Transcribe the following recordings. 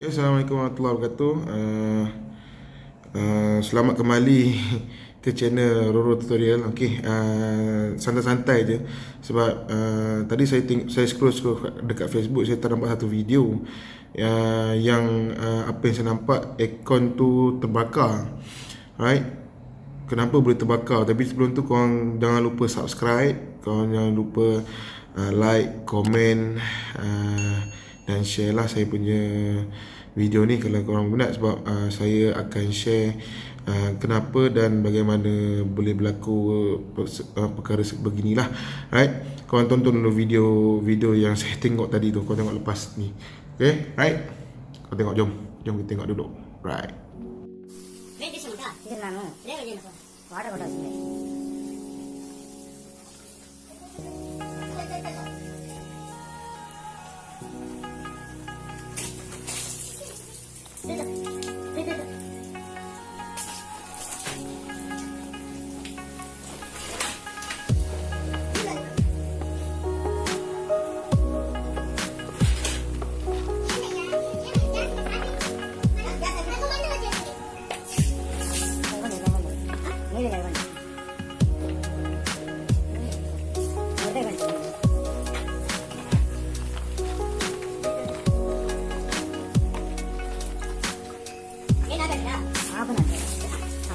Ya, Assalamualaikum warahmatullahi wabarakatuh. Selamat kembali ke channel Roro Tutorial. Okey, santai-santai je sebab tadi saya scroll dekat Facebook, saya ternampak satu video yang apa yang saya nampak, aircon tu terbakar. Right? Kenapa boleh terbakar? Tapi sebelum tu korang jangan lupa subscribe, korang jangan lupa like, komen, dan share lah saya punya video ni kalau korang minat, sebab saya akan share kenapa dan bagaimana boleh berlaku perkara beginilah. Right? Korang tonton dulu video yang saya tengok tadi tu, korang tengok lepas ni. Okay? Right? Korang tengok, jom kita tengok dulu. Right? ಇದು ನಾನು ವಾಟರ್ ಕೊಟ್ಟಿದ್ದೆ.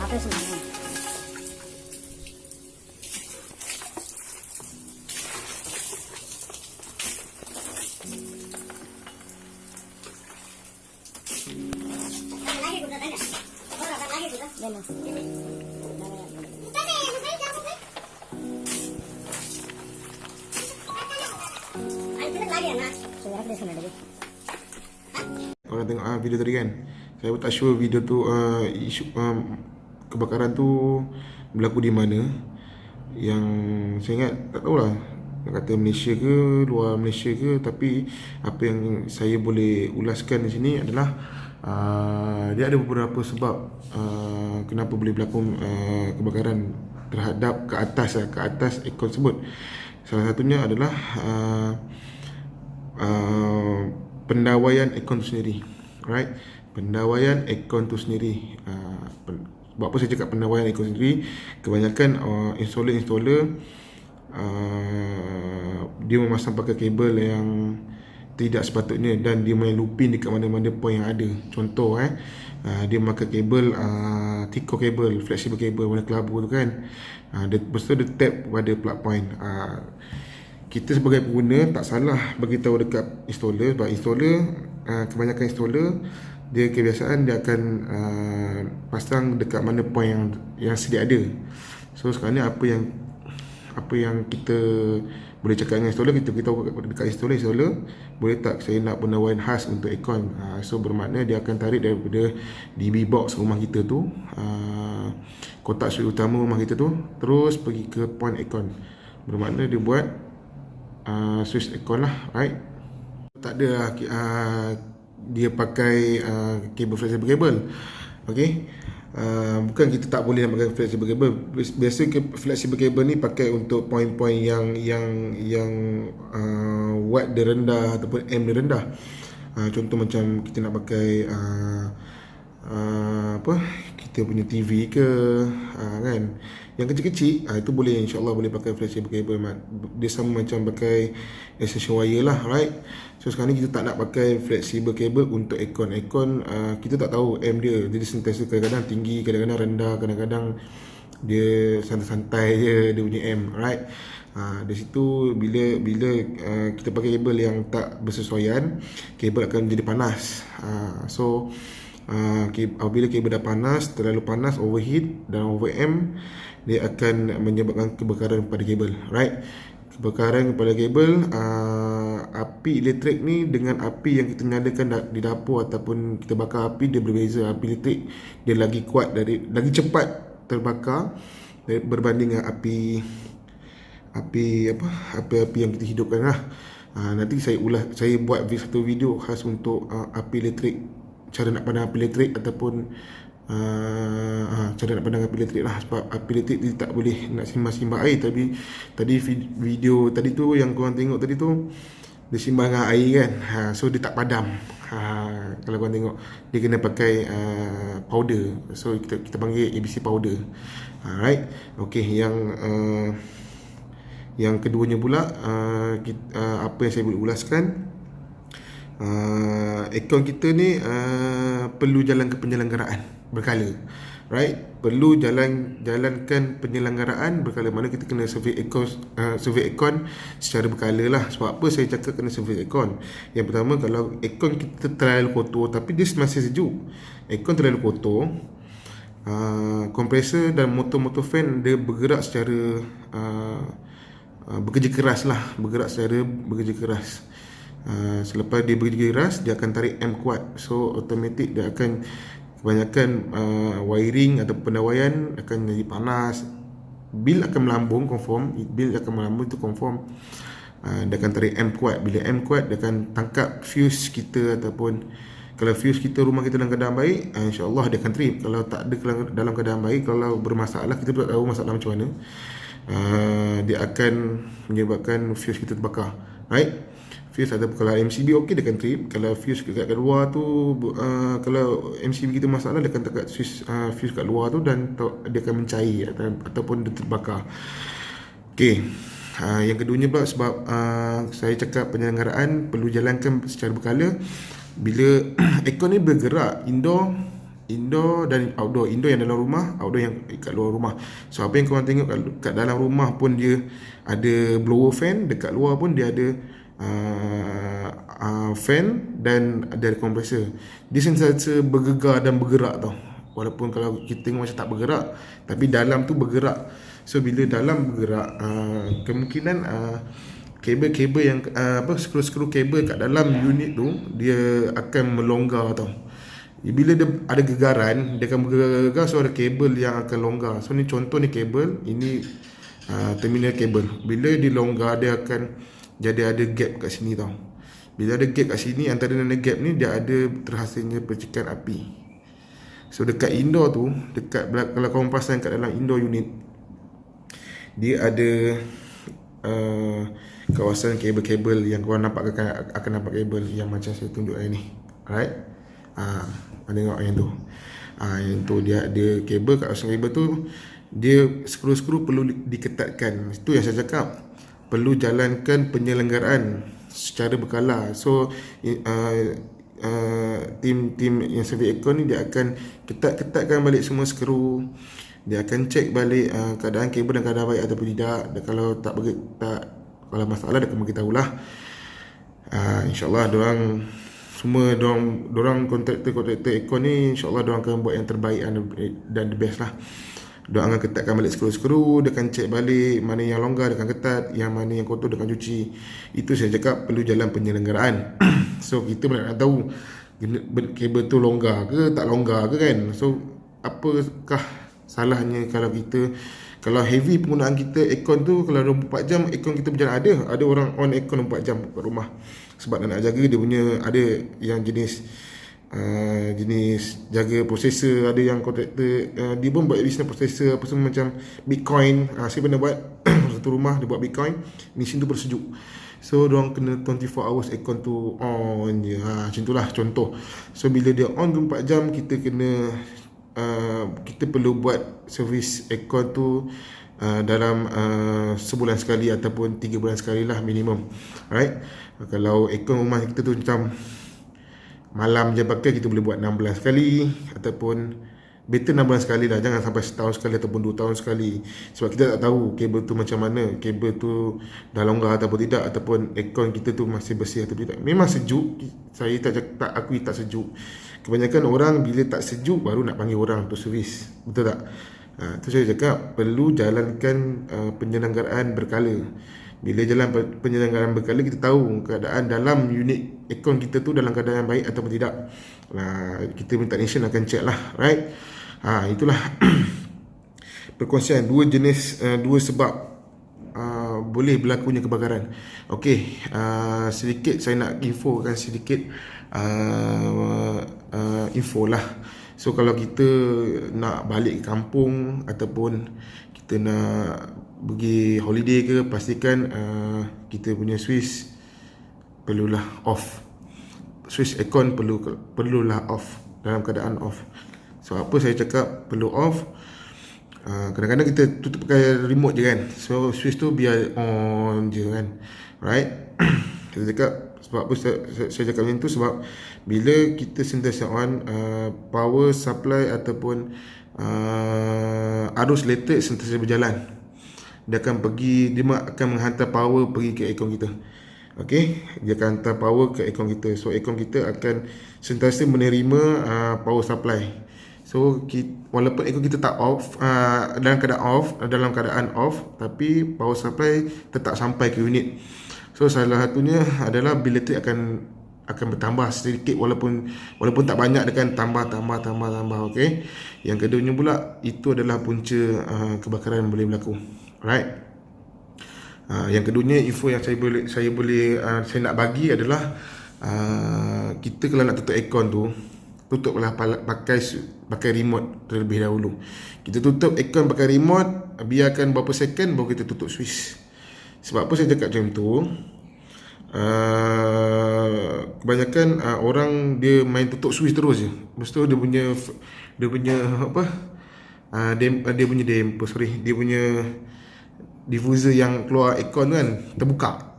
Operation Korang tengok video tadi kan, saya pun tak sure video tu isu kebakaran tu berlaku di mana. Yang saya ingat, tak tahulah nak kata Malaysia ke luar Malaysia ke, tapi apa yang saya boleh ulaskan di sini adalah dia ada beberapa sebab kenapa boleh berlaku kebakaran terhadap ke atas aircon tersebut. Salah satunya adalah pendawaian aircon tu sendiri. Right? Pendawaian aircon tu sendiri. Sebab apa saya cakap pendawaian aircon sendiri? Kebanyakan installer dia memasang pakai kabel yang tidak sepatutnya, dan dia main looping dekat mana-mana point yang ada. Contoh dia memakai kabel Tico kabel, flexible kabel warna kelabu tu kan. Lepas tu dia tap pada plug point. Kita sebagai pengguna tak salah bagi tahu dekat installer, sebab installer kebanyakan installer dia kebiasaan dia akan pasang dekat mana point yang sedia ada. So sekarang ni apa yang kita boleh cakap dengan installer, kita beritahu dekat installer boleh tak saya nak pendawaian khas untuk aircon. So bermakna dia akan tarik daripada DB box rumah kita tu, kotak switch utama rumah kita tu, terus pergi ke point aircon. Bermakna dia buat switch aircon lah. Right? Tak ada dia pakai kabel flexible kabel. Okay? Bukan kita tak boleh nak pakai flexible kabel. Biasa flexible kabel ni pakai untuk point-point yang watt dia rendah ataupun M dia rendah. Contoh macam kita nak pakai kita punya TV ke, kan, yang kecil-kecil, itu boleh, insyaAllah boleh pakai flexible cable. Dia sama macam pakai extension wire lah. Right? So sekarang ni kita tak nak pakai flexible cable untuk aircon. Kita tak tahu M dia, jadi sentiasa kadang-kadang tinggi, kadang-kadang rendah, kadang-kadang dia santai-santai je dia punya M. Right? Di situ bila kita pakai kabel yang tak bersesuaian, kabel akan menjadi panas. Apabila kabel dah panas, terlalu panas, overheat dan over-M, dia akan menyebabkan kebakaran pada kabel. Right? Kebakaran pada kabel, api elektrik ni dengan api yang kita nyalakan di dapur ataupun kita bakar api, dia berbeza. Api elektrik dia lagi kuat, lagi cepat terbakar berbanding dengan api yang kita hidupkan lah. Nanti saya buat satu video khas untuk api elektrik, cara nak pandang api elektrik, ataupun cara nak pandang api elektrik lah. Sebab api elektrik dia tak boleh nak simbang-simbang air. Tapi tadi video tadi tu yang korang tengok tadi tu, dia simbang dengan air kan, so dia tak padam. Kalau korang tengok, dia kena pakai powder, so kita panggil ABC powder. Alright, okay, yang keduanya pula, apa yang saya boleh ulaskan, akaun kita ni perlu jalan ke penyelenggaraan berkala, right? Perlu jalankan penyelenggaraan berkala. Mana kita kena survey akaun secara berkala lah. Sebab apa saya cakap kena survey akaun? Yang pertama, kalau akaun kita terlalu kotor tapi dia masih sejuk, akaun terlalu kotor, kompresor dan motor fan dia bergerak secara bekerja keras. Selepas dia bekerja keras, dia akan tarik M kuat, so automatic dia akan kebanyakan wiring atau pendawaian akan jadi panas, bil akan melambung, itu confirm. Dia akan tarik M kuat. Bila M kuat, dia akan tangkap fuse kita, ataupun kalau fuse kita, rumah kita dalam keadaan baik, insya-Allah dia akan trip. Kalau tak ada dalam keadaan baik, kalau bermasalah, kita tak tahu masalah macam mana, dia akan menyebabkan fuse kita terbakar, right? Fuse atau kalau MCB okey, dia akan trip. Kalau fuse kat luar tu, kalau MCB kita masalah, dia akan tekat fuse kat luar tu, dan dia akan mencair ataupun dia terbakar. Okey, yang keduanya pula, sebab saya cakap penyelenggaraan perlu jalankan secara berkala. Bila aircon ni bergerak indoor dan outdoor. Indoor yang dalam rumah, outdoor yang kat luar rumah. So apa yang korang tengok kat dalam rumah pun dia ada blower fan, dekat luar pun dia ada fan dan ada kompresor. Dia sentiasa bergegar dan bergerak tau. Walaupun kalau kita tengok macam tak bergerak, tapi dalam tu bergerak. So bila dalam bergerak, kemungkinan kabel-kabel yang skru-skru kabel kat dalam unit tu dia akan melonggar tau. Bila dia ada gegaran, dia akan bergegar, so ada kabel yang akan longgar. So ni contoh ni kabel, ini terminal kabel. Bila dia longgar, dia akan jadi ada gap kat sini tau. Bila ada gap kat sini, antara gap ni dia ada terhasilnya percikan api. So dekat indoor tu, kalau korang pasang kat dalam indoor unit, dia ada kawasan kabel-kabel yang korang nampak akan nampak kabel yang macam saya tunjuk hari ni. Alright, tengok yang tu. Yang tu dia ada kabel. Kat kawasan kabel tu, dia skru-skru perlu diketatkan. Itu yang saya cakap, perlu jalankan penyelenggaraan secara berkala. So tim yang survey aircon ni, dia akan ketatkan balik semua skru. Dia akan cek balik keadaan kabel dan keadaan baik ataupun tidak. Dan kalau kalau masalah, dia akan beritahulah. InsyaAllah dorang kontraktor aircon ni, InsyaAllah dorang akan buat yang terbaik dan the best lah. Dorang akan ketatkan balik skru-skru. Dia akan cek balik mana yang longgar, dia akan ketat. Yang mana yang kotor, dia akan cuci. Itu saya cakap perlu jalan penyelenggaraan. So kita nak tahu kabel tu longgar ke tak longgar ke kan. So apakah salahnya kalau heavy penggunaan kita aircon tu, kalau 24 jam aircon kita berjalan. Ada orang on aircon 24 jam kat rumah, sebab nak jaga dia punya, ada yang jenis jaga prosesor, ada yang kontraktor dia pun buat bisnes prosesor apa semua macam Bitcoin. Saya pernah buat satu rumah, dia buat Bitcoin, mesin tu bersejuk. So diorang kena 24 hours aircon tu on je. Macam itulah contoh. So bila dia on 24 jam, kita kena kita perlu buat servis aircon tu dalam sebulan sekali ataupun 3 bulan sekali lah minimum. Alright, kalau aircon rumah kita tu macam malam je pakai, kita boleh buat 6 bulan sekali, ataupun better 6 bulan sekali lah. Jangan sampai setahun sekali ataupun 2 tahun sekali. Sebab kita tak tahu kabel tu macam mana, kabel tu dah longgar ataupun tidak, ataupun aircon kita tu masih bersih atau tidak. Memang sejuk, saya tak akui tak sejuk. Kebanyakan orang bila tak sejuk baru nak panggil orang untuk servis, betul tak? Itu saya cakap perlu jalankan penyelenggaraan berkala. Bila jalan penyelenggaraan berkala, kita tahu keadaan dalam unit aircon kita tu dalam keadaan yang baik ataupun tidak. Kita minta technician akan check lah, right? Itulah perkongsian dua sebab boleh berlakunya kebakaran. Okey, sedikit saya nak infokan sedikit info lah. So kalau kita nak balik ke kampung ataupun kita nak pergi holiday ke, pastikan kita punya Swiss perlulah off. Switch aircon perlulah off, dalam keadaan off. So apa saya cakap perlu off? Kadang-kadang kita tutup pakai remote je kan. So switch tu biar on je kan. Right? Kita cakap sebab apa saya cakap macam tu, sebab bila kita sentiasa on, power supply ataupun arus elektrik sentiasa berjalan. Dia akan menghantar power pergi ke aircon kita. Okey, dia akan hantar power ke aircon kita. So aircon kita akan sentiasa menerima power supply. So walaupun aircon kita tak off, dalam keadaan off, tapi power supply tetap sampai ke unit. So salah satunya adalah bil elektrik akan bertambah sedikit, walaupun tak banyak, dia kan tambah. Okey. Yang keduanya pula, itu adalah punca kebakaran yang boleh berlaku. Alright. Yang keduanya, info yang saya nak bagi adalah, kita kalau nak tutup aircon tu, tutuplah pakai remote terlebih dahulu. Kita tutup aircon pakai remote, biarkan berapa second baru kita tutup switch. Sebab apa saya cakap macam tu? Kebanyakan orang dia main tutup switch terus je. Lepas tu dia punya diffuser yang keluar aircon kan terbuka.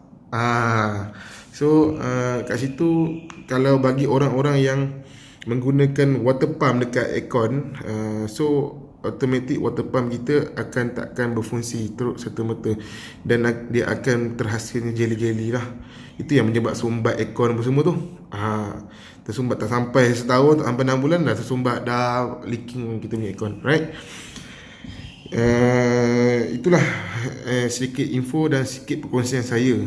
So kat situ, kalau bagi orang-orang yang menggunakan water pump dekat aircon, so automatic water pump kita takkan berfungsi terus serta-merta, dan dia akan terhasilnya jeli-jeli lah. Itu yang menyebab sumbat aircon apa semua tu. Tersumbat tak sampai setahun, tak sampai 6 bulan dah tersumbat, dah leaking kita punya aircon. Right? Itulah sedikit info dan sedikit perkongsian saya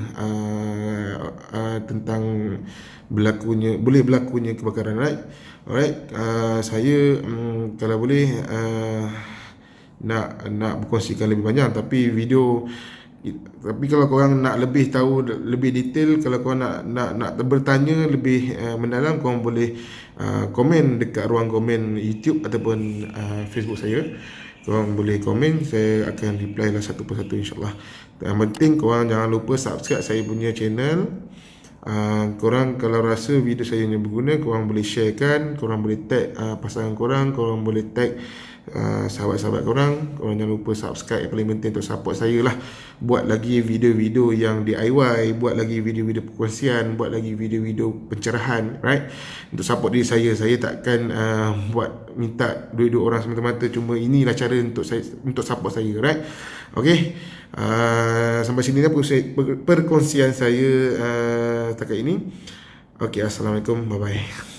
tentang boleh berlakunya kebakaran. Right? Alright, saya kalau boleh nak berkongsikan lebih banyak, tapi kalau korang nak lebih tahu lebih detail, kalau korang nak bertanya lebih mendalam, korang boleh komen dekat ruang komen YouTube ataupun Facebook saya. Korang boleh komen, saya akan reply lah satu persatu, insyaAllah. Yang penting korang jangan lupa subscribe saya punya channel. Korang kalau rasa video saya ni berguna, korang boleh sharekan, korang boleh tag pasangan korang boleh tag sahabat-sahabat korang jangan lupa subscribe. Yang paling penting untuk support saya lah, buat lagi video-video yang DIY, buat lagi video-video perkongsian, buat lagi video-video pencerahan. Right? Untuk support diri saya takkan minta duit-duit orang semata-mata. Cuma inilah cara untuk support saya. Right? Okay. Sampai sini lah perkongsian saya setakat ini. Okay, Assalamualaikum, bye bye.